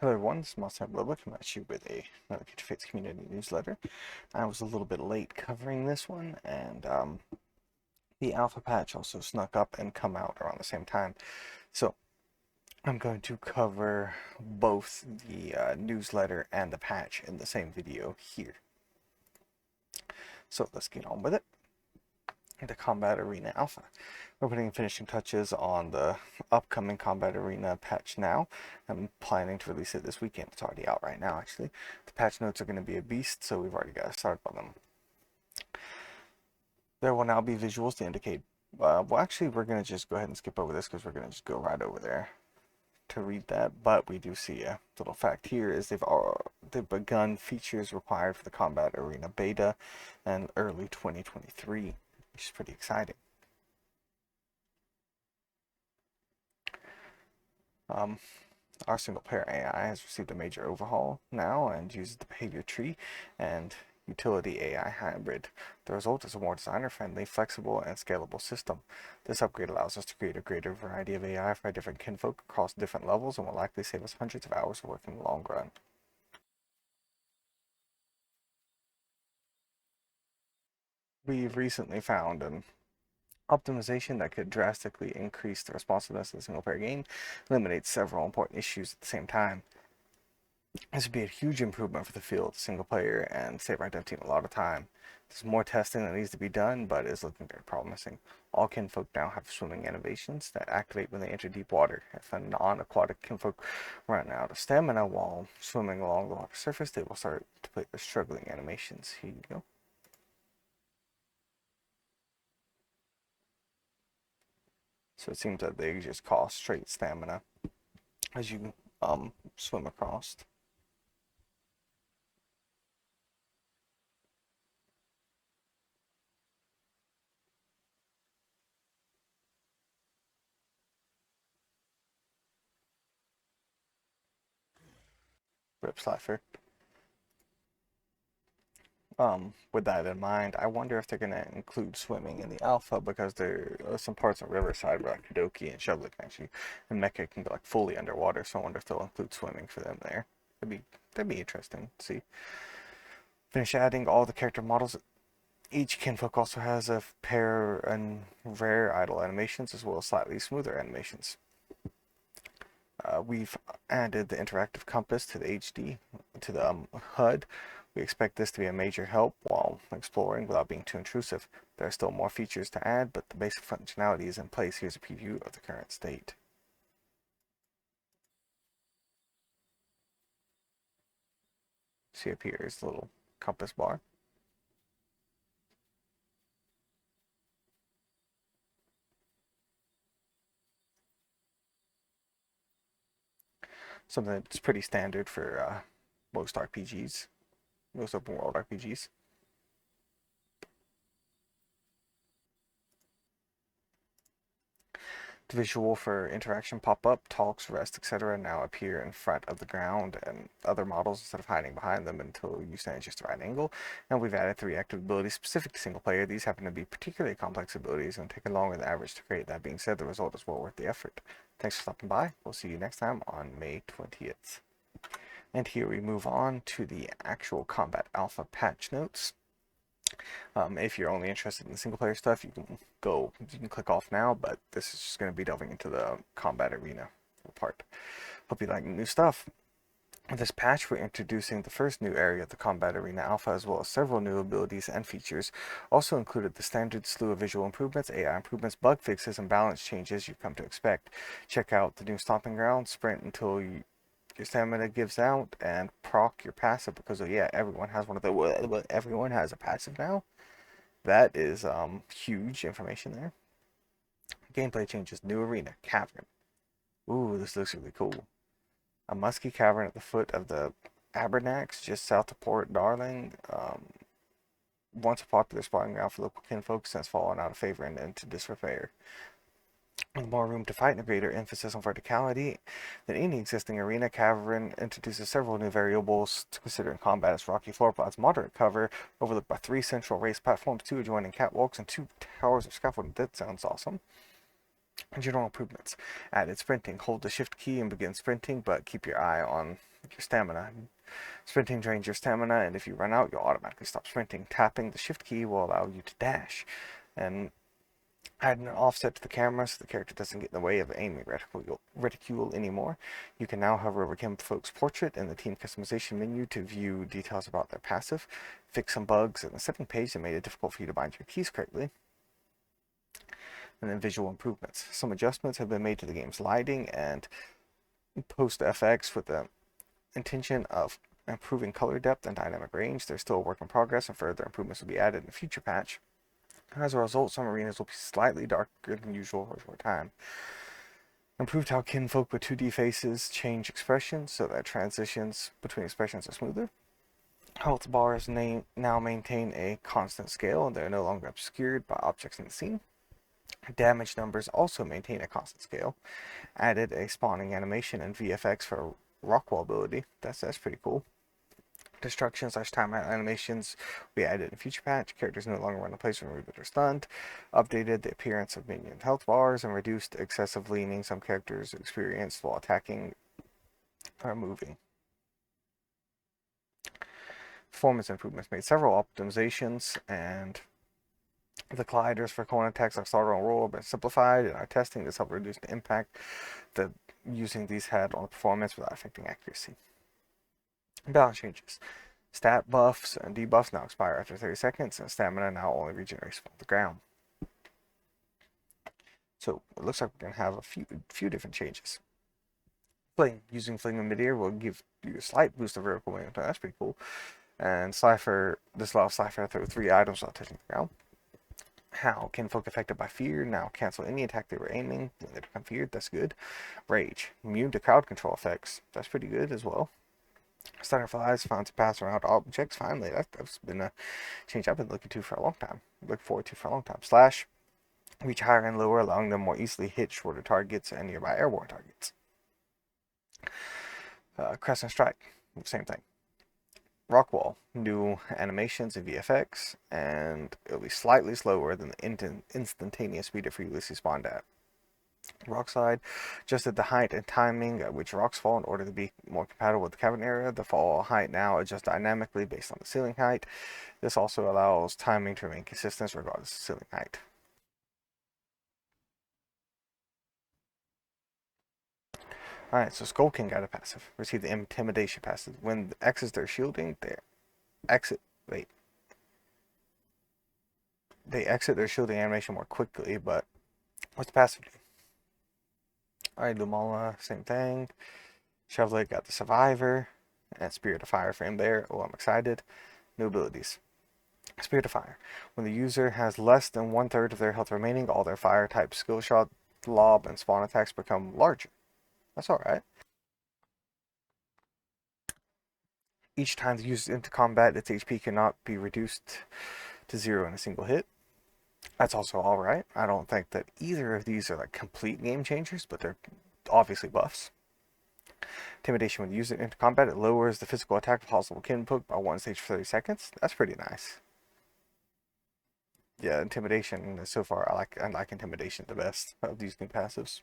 Hello everyone, this is Monstertaming coming at you with another Creature Fates community newsletter. I was a little bit late covering this one, and the alpha patch also snuck up and come out around the same time. So I'm going to cover both the newsletter and the patch in the same video here. So let's get on with it. The Combat Arena Alpha. We're putting finishing touches on the upcoming Combat Arena patch now. I'm planning to release it this weekend. It's already out right now, actually. The patch notes are going to be a beast, so we've already got started on them. There will now be visuals to indicate... well, actually, we're going to just go ahead and skip over this because we're going to just go right over there to read that. But we do see a little fact here is they've begun features required for the Combat Arena beta in early 2023. Which is pretty exciting. Our single-player AI has received a major overhaul now and uses the behavior tree and utility AI hybrid. The result is a more designer-friendly, flexible, and scalable system. This upgrade allows us to create a greater variety of AI for different kinfolk across different levels and will likely save us hundreds of hours of work in the long run. We've recently found an optimization that could drastically increase the responsiveness of the single-player game, eliminate several important issues at the same time. This would be a huge improvement for the field, single player, and save our dev team a lot of time. There's more testing that needs to be done, but it's looking very promising. All kinfolk now have swimming animations that activate when they enter deep water. If a non-aquatic kinfolk run out of stamina while swimming along the water surface, they will start to play their struggling animations. Here you go. So it seems that they just cost straight stamina as you swim across. Rip Slifer. With that in mind, I wonder if they're going to include swimming in the alpha, because there are some parts of Riverside where like Kadoki and Shovelet can actually, and Mecha can go like fully underwater, so I wonder if they'll include swimming for them there. That'd be interesting to see. Finish adding all the character models. Each kinfolk also has a pair and rare idle animations as well as slightly smoother animations. We've added the interactive compass to the HD, to the HUD. We expect this to be a major help while exploring without being too intrusive. There are still more features to add, but the basic functionality is in place. Here's a preview of the current state. See up here is the little compass bar. Something that's pretty standard for most RPGs, most open world RPGs. The visual for interaction pop-up, talks, rest, etc. now appear in front of the ground and other models instead of hiding behind them until you stand just the right angle. And we've added 3 active abilities specific to single player. These happen to be particularly complex abilities and take longer than average to create. That being said, the result is well worth the effort. Thanks for stopping by. We'll see you next time on May 20th. And here we move on to the actual Combat Alpha patch notes. If you're only interested in the single player stuff, you can click off now, but this is just going to be delving into the Combat Arena part. Hope you like new stuff. With this patch, we're introducing the first new area of the Combat Arena Alpha, as well as several new abilities and features. Also included the standard slew of visual improvements, AI improvements, bug fixes, and balance changes you've come to expect. Check out the new Stomping Ground, sprint until your stamina gives out, and proc your passive, because yeah, everyone has one of the everyone has a passive now. That is huge information there. Gameplay changes, new arena, cavern. Ooh, this looks really cool. A musky cavern at the foot of the Abernax, just south of Port Darling. Once a popular spawning ground for local kinfolk, since fallen out of favor and into disrepair. With more room to fight and a greater emphasis on verticality than any existing arena, Cavern introduces several new variables to consider in combat. Its rocky floor provides moderate cover, overlooked by 3 central raised platforms, 2 adjoining catwalks, and 2 towers of scaffolding. That sounds awesome. General improvements. Added sprinting. Hold the shift key and begin sprinting, but keep your eye on your stamina. Sprinting drains your stamina, and if you run out, you'll automatically stop sprinting. Tapping the shift key will allow you to dash. And add an offset to the camera so the character doesn't get in the way of aiming reticule anymore. You can now hover over Kinfolk's portrait in the team customization menu to view details about their passive, fix some bugs in the setting page that made it difficult for you to bind your keys correctly, and then visual improvements. Some adjustments have been made to the game's lighting and post FX with the intention of improving color depth and dynamic range. There's still a work in progress, and further improvements will be added in a future patch. As a result, some arenas will be slightly darker than usual for a short time. Improved how kinfolk with 2D faces change expressions so that transitions between expressions are smoother. Health bars now maintain a constant scale and they're no longer obscured by objects in the scene. Damage numbers also maintain a constant scale. Added a spawning animation and VFX for Rockwall ability. That's pretty cool. Destruction/time animations we added in future patch. Characters no longer run in place when reboot or stunned. Updated the appearance of minion health bars and reduced excessive leaning some characters experienced while attacking or moving. Performance improvements made several optimizations, and the colliders for corner attacks like starter and roll have been simplified. In our testing, this helped reduce the impact that using these had on the performance without affecting accuracy. Balance changes. Stat buffs and debuffs now expire after 30 seconds, and stamina now only regenerates from the ground. So it looks like we're going to have a few different changes. Fling. Using Fling in midair will give you a slight boost of vertical momentum. That's pretty cool. And Cypher, this allows Cypher to throw 3 items without touching the ground. How? Kinfolk affected by fear now cancel any attack they were aiming when they become feared. That's good. Rage. Immune to crowd control effects. That's pretty good as well. Stunner flies finds a pass around objects. Finally, that's been a change I've been looking forward to for a long time. Slash. Reach higher and lower, allowing them more easily hit shorter targets and nearby airborne targets. Crescent Strike. Same thing. Rockwall, new animations and VFX, and it'll be slightly slower than the instantaneous speed it previously spawned at. Rockslide, adjusted the height and timing at which rocks fall in order to be more compatible with the cavern area. The fall height now adjusts dynamically based on the ceiling height. This also allows timing to remain consistent regardless of ceiling height. Alright, so Skull King got a passive. Receive the Intimidation passive. When the X's their shielding, they exit their shielding animation more quickly, but what's the passive do? Alright, Lumala, same thing. Chevrolet got the Survivor, and Spirit of Fire for him there. Oh, I'm excited. New abilities. Spirit of Fire. When the user has less than 1/3 of their health remaining, all their fire type skill shot, lob, and spawn attacks become larger. That's alright. Each time the user is into combat, its HP cannot be reduced to 0 in a single hit. That's also alright. I don't think that either of these are like complete game changers, but they're obviously buffs. Intimidation. When you use it into combat, it lowers the physical attack of possible kinfolk by 1 stage for 30 seconds. That's pretty nice. Yeah, Intimidation, so far, I like Intimidation the best of these new passives.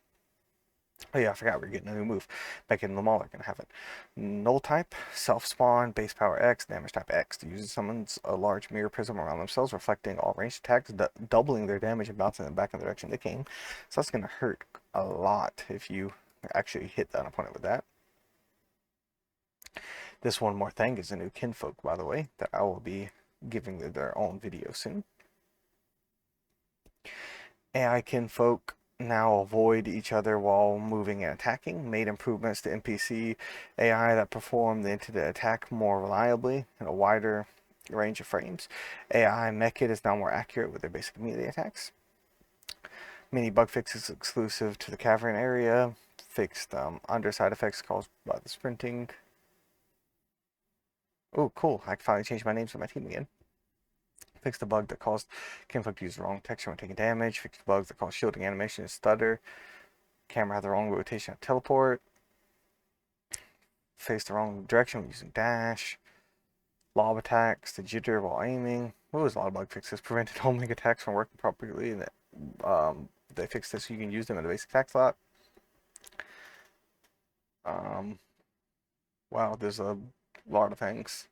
Oh yeah, I forgot we're getting a new move. Beckett and Lamal are going to have it. Null type, self-spawn, base power X, damage type X. The user summons a large mirror prism around themselves, reflecting all ranged attacks, doubling their damage and bouncing them back in the direction they came. So that's going to hurt a lot if you actually hit that opponent with that. This one more thing is a new kinfolk, by the way, that I will be giving their own video soon. AI kinfolk now avoid each other while moving and attacking. Made improvements to NPC AI that perform the intended attack more reliably in a wider range of frames. AI Mech is now more accurate with their basic melee attacks. Many bug fixes exclusive to the cavern area. Fixed underside effects caused by the sprinting. Oh, cool. I can finally change my names for my team again. Fix the bug that caused kinfolk to use the wrong texture when taking damage. Fix the bugs that cause shielding animation to stutter. Camera had the wrong rotation at teleport. Face the wrong direction when using dash. Lob attacks, the jitter while aiming. What was a lot of bug fixes? Prevented homing attacks from working properly, and they fixed this so you can use them in the basic attack slot. Wow, there's a lot of things.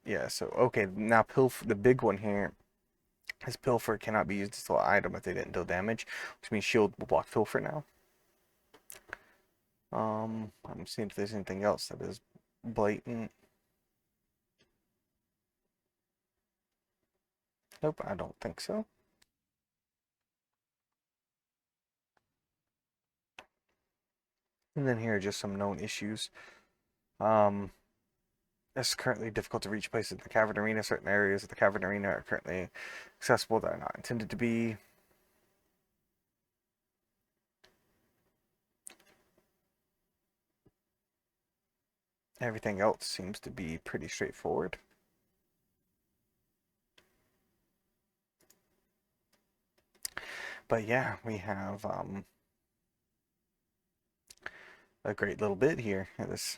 Yeah, so okay, now Pilfer, the big one here is Pilfer cannot be used as an item if they didn't deal damage, which means Shield will block Pilfer now. I'm seeing if there's anything else that is blatant. Nope, I don't think so. And then here are just some known issues. Um, it's currently difficult to reach places in the Cavern Arena. Certain areas of the Cavern Arena are currently accessible that are not intended to be. Everything else seems to be pretty straightforward. But yeah, we have a great little bit here this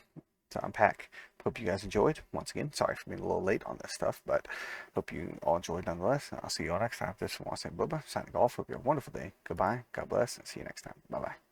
to unpack. Hope you guys enjoyed. Once again, sorry for being a little late on this stuff, but hope you all enjoyed nonetheless. And I'll see you all next time. This is Monstertaming signing off. Hope you have a wonderful day. Goodbye. God bless, and see you next time. Bye bye.